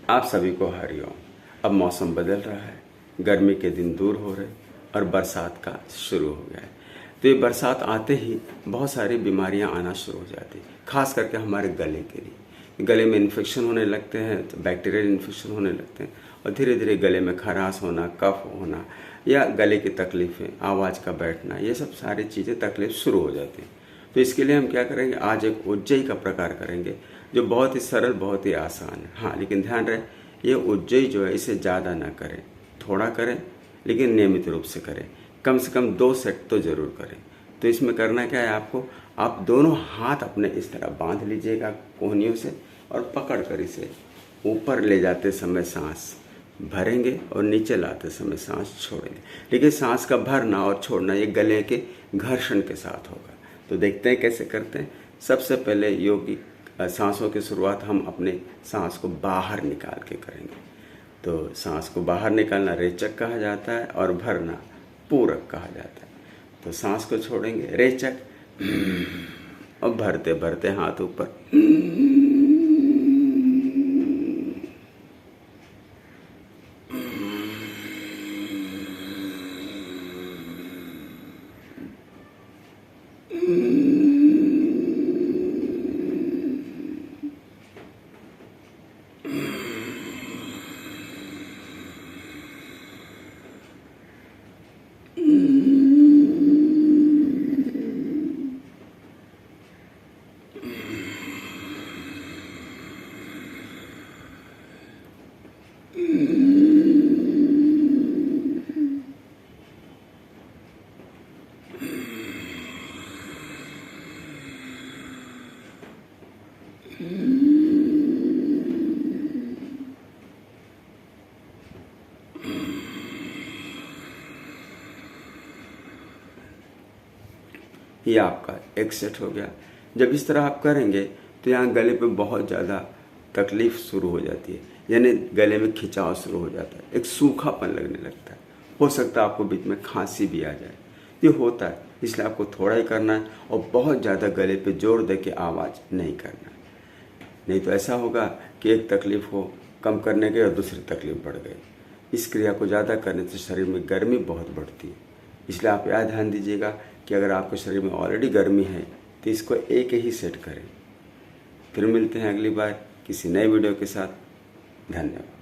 आप सभी को हरिओम। अब मौसम बदल रहा है, गर्मी के दिन दूर हो रहे और बरसात का शुरू हो गया है। तो ये बरसात आते ही बहुत सारी बीमारियां आना शुरू हो जाती हैं, खास करके हमारे गले के लिए। गले में इन्फेक्शन होने लगते हैं, तो बैक्टीरियल इन्फेक्शन होने लगते हैं और धीरे धीरे गले में खराश होना, कफ होना या गले की तकलीफ़ें, आवाज़ का बैठना, ये सब सारी चीज़ें तकलीफ शुरू हो जाती हैं। तो इसके लिए हम क्या करेंगे, आज एक उज्जयी का प्रकार करेंगे जो बहुत ही सरल, बहुत ही आसान है। हाँ, लेकिन ध्यान रहे ये उज्जयी जो है इसे ज़्यादा ना करें, थोड़ा करें लेकिन नियमित रूप से करें। कम से कम 2 सेट तो ज़रूर करें। तो इसमें करना क्या है आपको, आप दोनों हाथ अपने इस तरह बांध लीजिएगा कोहनियों से और पकड़ कर इसे ऊपर ले जाते समय सांस भरेंगे और नीचे लाते समय सांस छोड़ेंगे। लेकिन सांस का भरना और छोड़ना ये गले के घर्षण के साथ होगा। तो देखते हैं कैसे करते हैं। सबसे पहले योगी सांसों की शुरुआत हम अपने सांस को बाहर निकाल के करेंगे। तो सांस को बाहर निकालना रेचक कहा जाता है और भरना पूरक कहा जाता है। तो सांस को छोड़ेंगे रेचक और भरते भरते हाथ ऊपर, ये आपका एक सेट हो गया। जब इस तरह आप करेंगे तो यहाँ गले पे बहुत ज़्यादा तकलीफ शुरू हो जाती है, यानी गले में खिंचाव शुरू हो जाता है, एक सूखापन लगने लगता है। हो सकता है आपको बीच में खांसी भी आ जाए। ये होता है, इसलिए आपको थोड़ा ही करना है और बहुत ज़्यादा गले पे जोर दे के आवाज़ नहीं करना है। नहीं तो ऐसा होगा कि एक तकलीफ को कम करने गए और दूसरी तकलीफ बढ़ गई। इस क्रिया को ज़्यादा करने से शरीर में गर्मी बहुत बढ़ती है। इसलिए आप यह ध्यान दीजिएगा कि अगर आपके शरीर में ऑलरेडी गर्मी है तो इसको एक ही सेट करें। फिर मिलते हैं अगली बार किसी नए वीडियो के साथ। धन्यवाद।